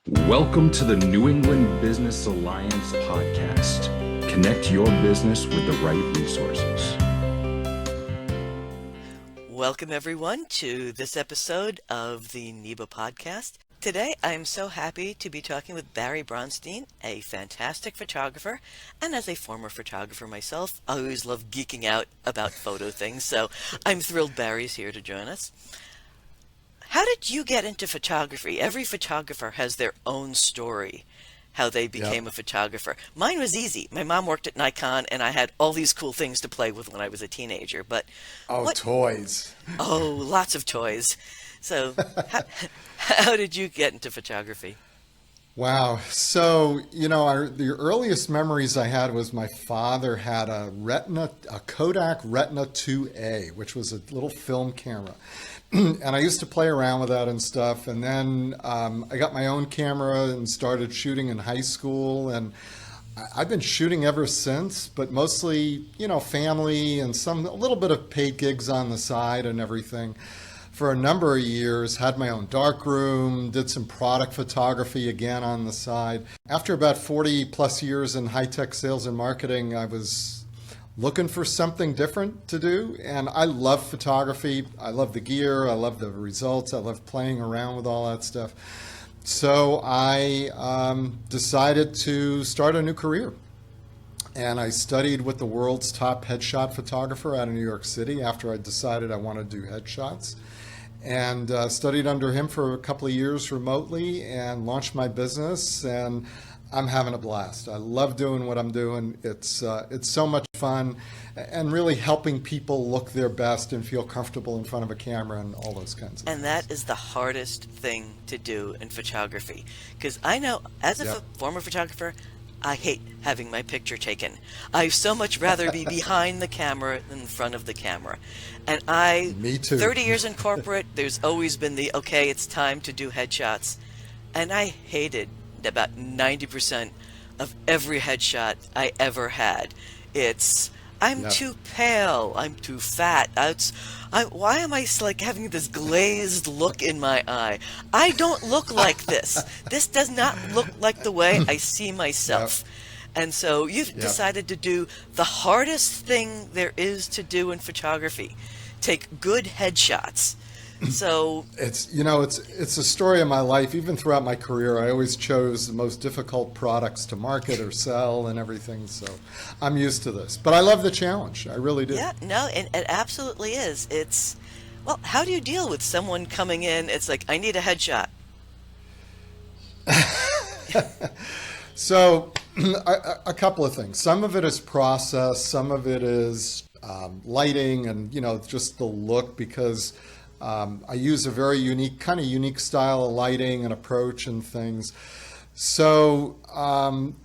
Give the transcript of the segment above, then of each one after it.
Welcome to the New England Business Alliance podcast. Connect your business with the right resources. Welcome, everyone, to this episode of the NEBA podcast. Today, I'm so happy to be talking with Barry Braunstein, a fantastic photographer, and as a former photographer myself, I always love geeking out about photo things, so I'm thrilled Barry's here to join us. How did you get into photography? Every photographer has their own story, how they became a photographer. Mine was easy. My mom worked at Nikon, and I had all these cool things to play with when I was a teenager. But toys. Oh, lots of toys. So how did you get into photography? Wow. So, the earliest memories I had was my father had a Kodak Retina 2A, which was a little film camera. And I used to play around with that and stuff. And then I got my own camera and started shooting in high school. And I've been shooting ever since, but mostly, family and a little bit of paid gigs on the side and everything. For a number of years, had my own darkroom, did some product photography again on the side. After about 40 plus years in high-tech sales and marketing, I was looking for something different to do. And I love photography. I love the gear. I love the results. I love playing around with all that stuff. So I decided to start a new career. And I studied with the world's top headshot photographer out of New York City after I decided I wanted to do headshots. And studied under him for a couple of years remotely and launched my business. And I'm having a blast. I love doing what I'm doing. It's so much fun and really helping people look their best and feel comfortable in front of a camera and all those kinds of things. And that is the hardest thing to do in photography. Because I know, as a former photographer, I hate having my picture taken. I so much rather be behind the camera than in front of the camera. And Me too. 30 years in corporate, there's always been okay, it's time to do headshots. And I hated about 90% of every headshot I ever had. I'm too pale, I'm too fat. Why am I having this glazed look in my eye? I don't look like this. This does not look like the way I see myself. And so you've decided to do the hardest thing there is to do in photography. Take good headshots. So it's a story of my life. Even throughout my career, I always chose the most difficult products to market or sell and everything. So I'm used to this, but I love the challenge. I really do. Yeah, no, and it absolutely is. How do you deal with someone coming in? It's like, I need a headshot. So a couple of things. Some of it is process. Some of it is lighting and, just the look, because I use a very unique style of lighting and approach and things. So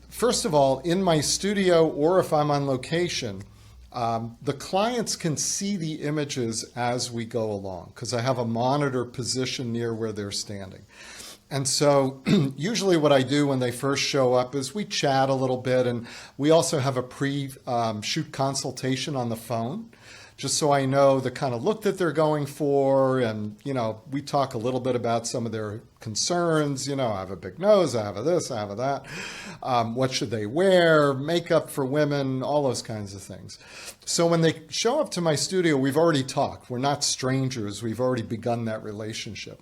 first of all, in my studio or if I'm on location, the clients can see the images as we go along because I have a monitor positioned near where they're standing. And so usually what I do when they first show up is we chat a little bit, and we also have a pre-shoot consultation on the phone, just so I know the kind of look that they're going for. And, we talk a little bit about some of their concerns. I have a big nose, I have a this, I have a that. What should they wear? Makeup for women, all those kinds of things. So when they show up to my studio, we've already talked. We're not strangers. We've already begun that relationship.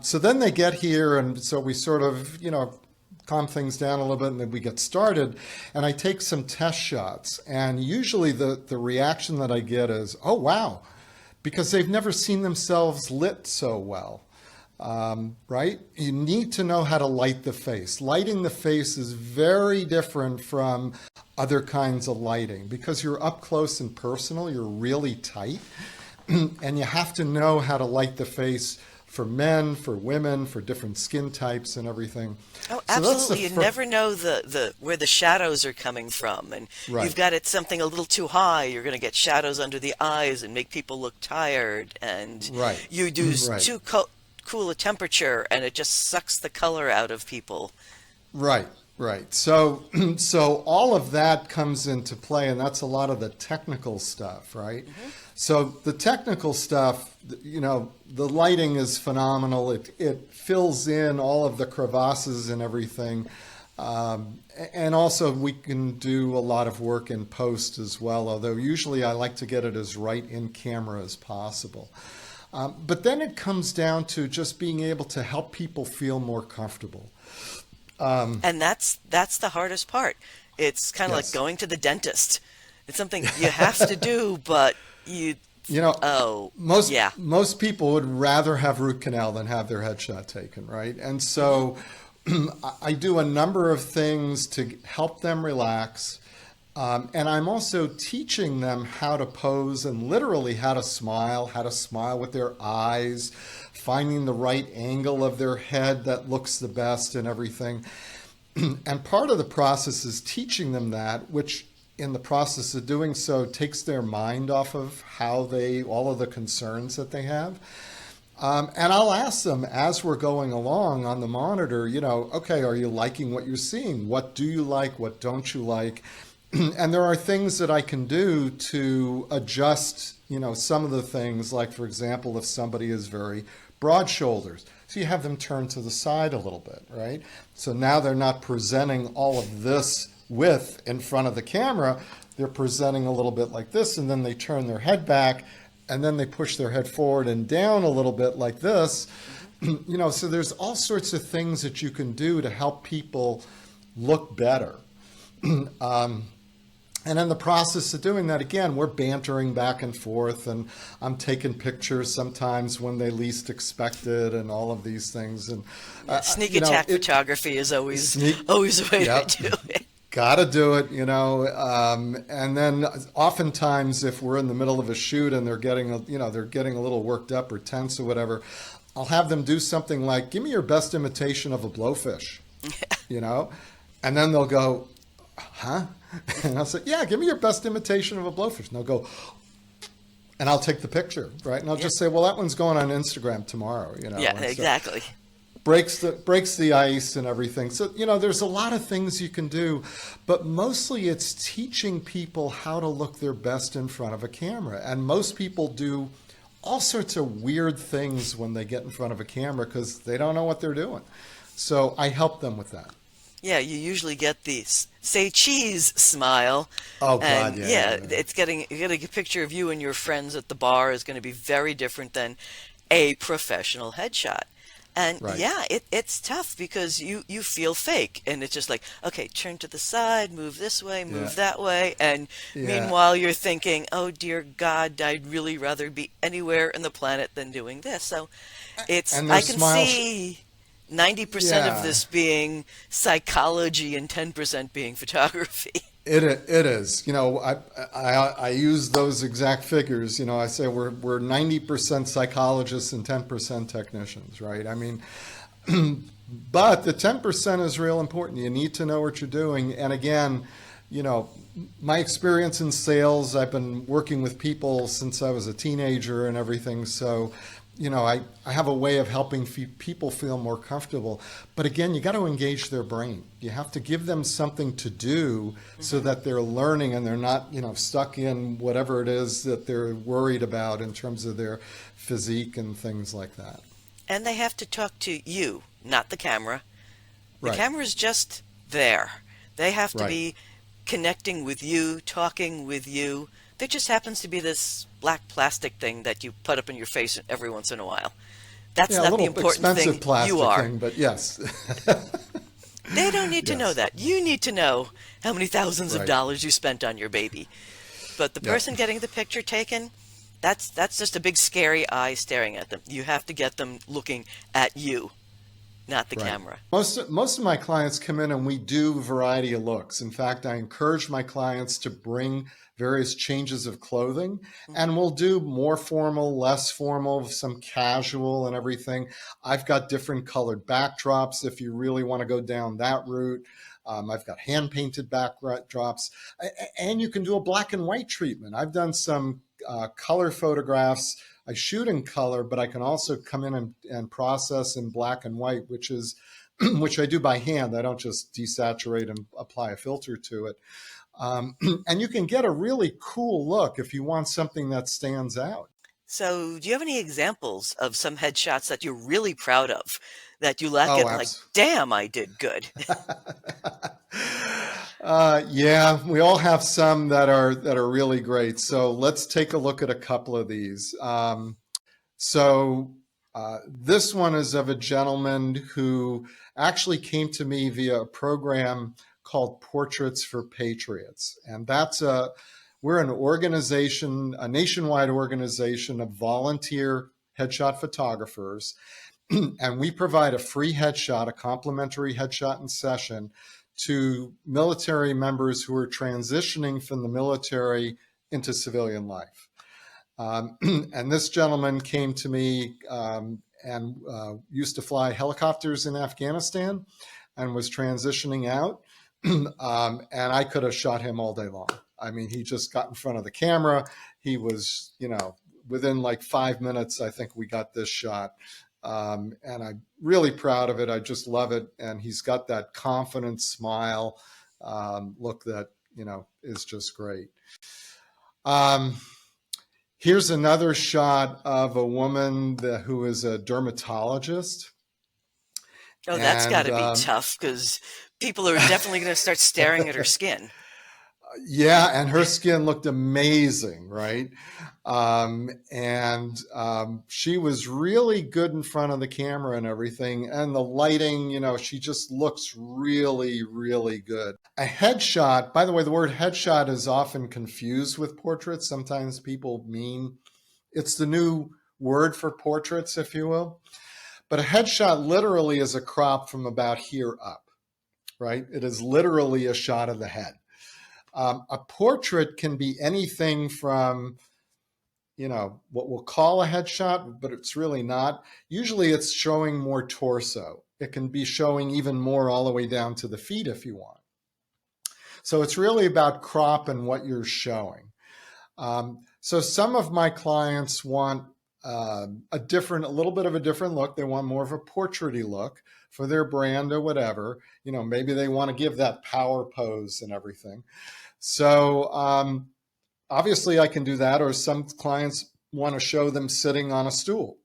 So then they get here, and so we sort of, calm things down a little bit, and then we get started, and I take some test shots. And usually the reaction that I get is, oh, wow, because they've never seen themselves lit so well, right? You need to know how to light the face. Lighting the face is very different from other kinds of lighting because you're up close and personal, you're really tight, and you have to know how to light the face for men, for women, for different skin types and everything. Oh, absolutely. You never know where the shadows are coming from. And you've got something a little too high, you're going to get shadows under the eyes and make people look tired. And you do too cool a temperature, and it just sucks the color out of people. Right. So all of that comes into play, and that's a lot of the technical stuff, right? Mm-hmm. So the technical stuff, the lighting is phenomenal. It fills in all of the crevasses and everything. And also we can do a lot of work in post as well, although usually I like to get it as right in camera as possible. But then it comes down to just being able to help people feel more comfortable. And that's the hardest part. It's kind of like Yes. going to the dentist. It's something you have to do, but you, You know, oh, most yeah. most people would rather have root canal than have their headshot taken, right? And so I do a number of things to help them relax. And I'm also teaching them how to pose and literally how to smile with their eyes, finding the right angle of their head that looks the best and everything. And part of the process is teaching them that, which in the process of doing so takes their mind off of all of the concerns that they have. And I'll ask them as we're going along on the monitor, okay, are you liking what you're seeing? What do you like? What don't you like? And there are things that I can do to adjust, some of the things, like, for example, if somebody is very broad shoulders, so you have them turn to the side a little bit, right? So now they're not presenting all of this width in front of the camera. They're presenting a little bit like this, and then they turn their head back, and then they push their head forward and down a little bit like this. So there's all sorts of things that you can do to help people look better. And in the process of doing that, again, we're bantering back and forth, and I'm taking pictures sometimes when they least expect it, and all of these things. And Sneak attack photography is always a way Yep. to do it. Got to do it, and then oftentimes if we're in the middle of a shoot and they're getting a little worked up or tense or whatever, I'll have them do something like, give me your best imitation of a blowfish, and then they'll go, huh? And I'll say, yeah, give me your best imitation of a blowfish. And they'll go, and I'll take the picture, right? And I'll just say, well, that one's going on Instagram tomorrow, Yeah, And so exactly. breaks the ice and everything. So, there's a lot of things you can do, but mostly it's teaching people how to look their best in front of a camera. And most people do all sorts of weird things when they get in front of a camera because they don't know what they're doing. So I help them with that. Yeah, you usually get the say cheese smile. Oh, God, And yeah. it's getting a picture of you and your friends at the bar is going to be very different than a professional headshot. And Right. yeah, it's tough because you feel fake, and it's just like, okay, turn to the side, move this way, move Yeah. that way, and Yeah. meanwhile you're thinking, oh dear God, I'd really rather be anywhere in the planet than doing this. So And their I can smile see 90% of Yeah. this being psychology and 10% being photography. It is. I use those exact figures. I say we're 90% psychologists and 10% technicians, right? I mean, but the 10% is real important. You need to know what you're doing. And again, my experience in sales, I've been working with people since I was a teenager and everything. So, I have a way of helping people feel more comfortable. But again, you got to engage their brain. You have to give them something to do so that they're learning and they're not, stuck in whatever it is that they're worried about in terms of their physique and things like that. And they have to talk to you, not the camera. The Right. camera's just there. They have to Right. be connecting with you, talking with you. There just happens to be this black plastic thing that you put up in your face every once in a while. That's Yeah, a not the little important expensive thing. plastic You are. thing, but yes. They don't need to know Yes. that. You need to know how many thousands of Right. dollars you spent on your baby. But the Yep. person getting the picture taken, that's just a big scary eye staring at them. You have to get them looking at you, not the Right. camera. Most of my clients come in and we do a variety of looks. In fact, I encourage my clients to bring various changes of clothing, and we'll do more formal, less formal, some casual and everything. I've got different colored backdrops if you really want to go down that route. I've got hand painted backdrops, and you can do a black and white treatment. I've done some color photographs. I shoot in color, but I can also come in and process in black and white, which is which I do by hand. I don't just desaturate and apply a filter to it. And you can get a really cool look if you want something that stands out. So, do you have any examples of some headshots that you're really proud of that you look Oh, at like, absolutely. damn, I did good. Yeah, we all have some that are really great. So let's take a look at a couple of these. So this one is of a gentleman who actually came to me via a program called Portraits for Patriots, and we're an organization, a nationwide organization of volunteer headshot photographers, and we provide a free headshot, a complimentary headshot in session to military members who are transitioning from the military into civilian life. And this gentleman came to me and used to fly helicopters in Afghanistan and was transitioning out. And I could have shot him all day long. I mean, he just got in front of the camera. He was, within like 5 minutes, I think we got this shot. And I'm really proud of it. I just love it. And he's got that confident smile look that, is just great. Here's another shot of a woman who is a dermatologist. Oh, that's got And to be tough because people are definitely going to start staring at her skin. yeah, and her skin looked amazing, right? And she was really good in front of the camera and everything. And the lighting, she just looks really, really good. A headshot, by the way, the word headshot is often confused with portraits. Sometimes people mean it's the new word for portraits, if you will. But a headshot literally is a crop from about here up, right? It is literally a shot of the head. A portrait can be anything from, what we'll call a headshot, but it's really not. Usually it's showing more torso. It can be showing even more all the way down to the feet if you want. So it's really about crop and what you're showing. So some of my clients want a little bit of a different look. They want more of a portraity look for their brand or whatever. Maybe they want to give that power pose and everything. So obviously I can do that, or some clients want to show them sitting on a stool.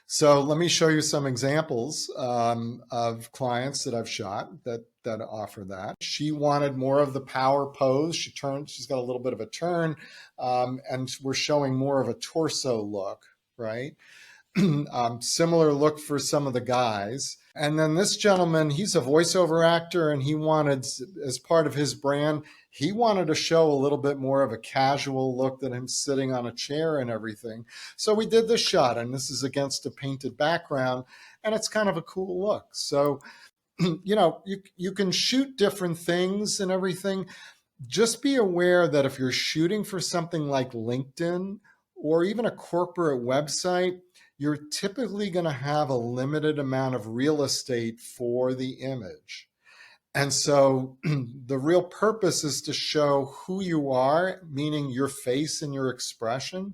So let me show you some examples of clients that I've shot that offer that. She wanted more of the power pose. She's got a little bit of a turn, and we're showing more of a torso look, right? Similar look for some of the guys. And then this gentleman, he's a voiceover actor, and he wanted, as part of his brand, he wanted to show a little bit more of a casual look than him sitting on a chair and everything. So we did this shot, and this is against a painted background, and it's kind of a cool look. So, you can shoot different things and everything. Just be aware that if you're shooting for something like LinkedIn or even a corporate website, you're typically going to have a limited amount of real estate for the image. And so the real purpose is to show who you are, meaning your face and your expression.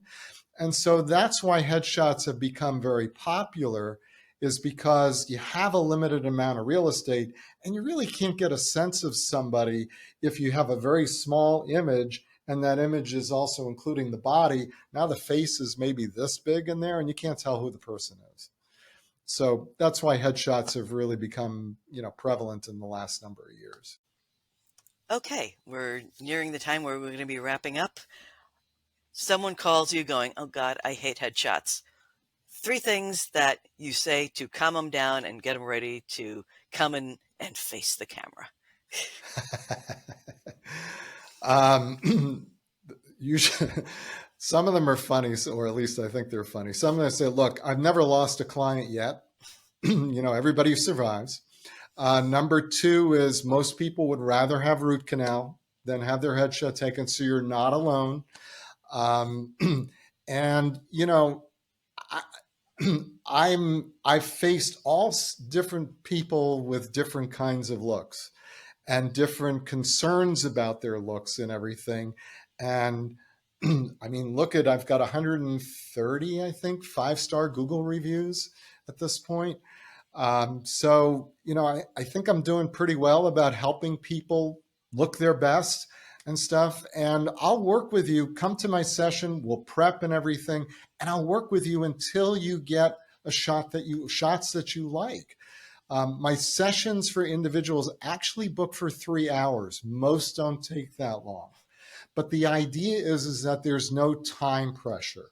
And so that's why headshots have become very popular, is because you have a limited amount of real estate and you really can't get a sense of somebody if you have a very small image and that image is also including the body. Now the face is maybe this big in there and you can't tell who the person is. So that's why headshots have really become, prevalent in the last number of years. Okay, we're nearing the time where we're going to be wrapping up. Someone calls you going, oh God, I hate headshots. 3 things that you say to calm them down and get them ready to come in and face the camera. Usually, some of them are funny, or at least I think they're funny. Some of them say, look, I've never lost a client yet. Everybody survives. Number 2 is most people would rather have root canal than have their headshot taken, so you're not alone. And, I've faced all different people with different kinds of looks and different concerns about their looks and everything. And I mean, I've got 130, I think, 5-star Google reviews at this point. So, I think I'm doing pretty well about helping people look their best and stuff. And I'll work with you. Come to my session. We'll prep and everything. And I'll work with you until you get shots that you like. My sessions for individuals actually book for 3 hours. Most don't take that long. But the idea is that there's no time pressure.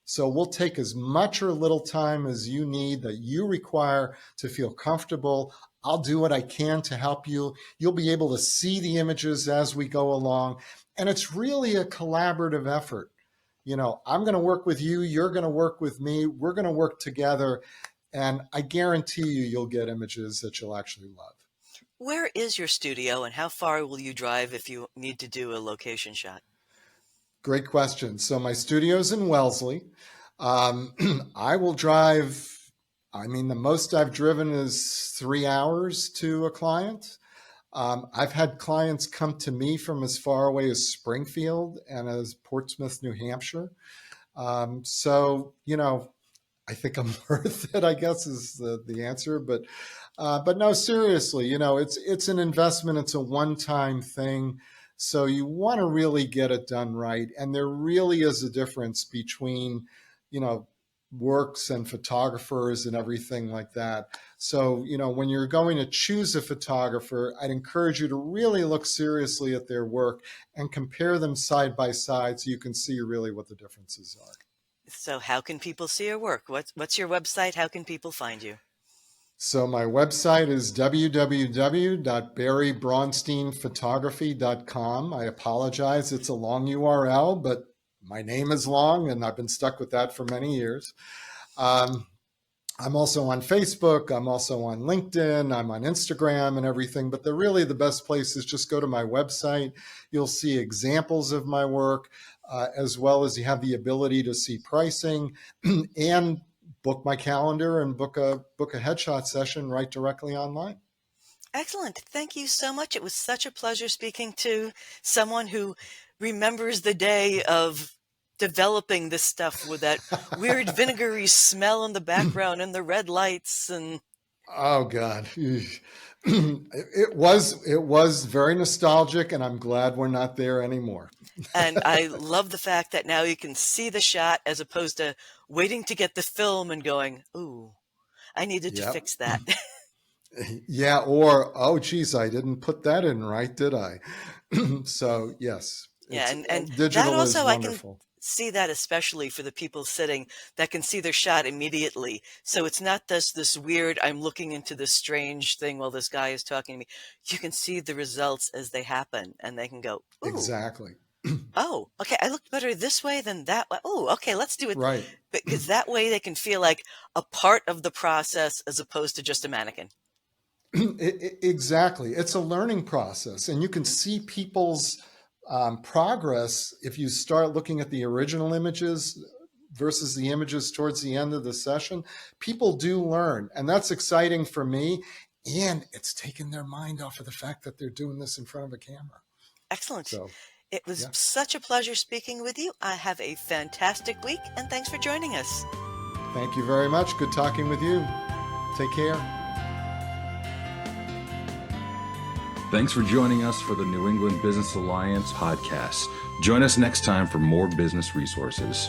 So we'll take as much or little time as you need, that you require to feel comfortable. I'll do what I can to help you. You'll be able to see the images as we go along. And it's really a collaborative effort. I'm going to work with you. You're going to work with me. We're going to work together. And I guarantee you'll get images that you'll actually love. Where is your studio, and how far will you drive if you need to do a location shot? Great question. So my studio's in Wellesley. I will drive, the most I've driven is 3 hours to a client. I've had clients come to me from as far away as Springfield and as Portsmouth, New Hampshire. I think I'm worth it, I guess, is the answer. But no, seriously, it's an investment. It's a one-time thing. So you want to really get it done right. And there really is a difference between, works and photographers and everything like that. So, when you're going to choose a photographer, I'd encourage you to really look seriously at their work and compare them side by side so you can see really what the differences are. So how can people see your work? What's your website? How can people find you? So my website is www.barrybraunsteinphotography.com. I apologize, it's a long URL, but my name is long and I've been stuck with that for many years. I'm also on Facebook. I'm also on LinkedIn. I'm on Instagram and everything. But the best place is just go to my website. You'll see examples of my work, as well as you have the ability to see pricing and book my calendar and book a headshot session right directly online. Excellent. Thank you so much. It was such a pleasure speaking to someone who remembers the day of developing this stuff with that weird vinegary smell in the background and the red lights and oh God. It was very nostalgic, and I'm glad we're not there anymore. and I love the fact that now you can see the shot as opposed to waiting to get the film and going, ooh, I needed to fix that. Yeah, or oh geez, I didn't put that in right, did I? So yes. Yeah, and digital that also is I wonderful. can see that especially for the people sitting that can see their shot immediately. So it's not just this weird, I'm looking into this strange thing while this guy is talking to me. You can see the results as they happen, and they can go, ooh, Exactly. oh, okay, I looked better this way than that way. Oh, okay, let's do it. Right. Because that way they can feel like a part of the process as opposed to just a mannequin. Exactly. It's a learning process, and you can see people's progress if you start looking at the original images versus the images towards the end of the session. People do learn, and that's exciting for me, and it's taken their mind off of the fact that they're doing this in front of a camera. Excellent. So It was such a pleasure speaking with you. I have a fantastic week, and thanks for joining us. Thank you very much. Good talking with you. Take care. Thanks for joining us for the New England Business Alliance podcast. Join us next time for more business resources.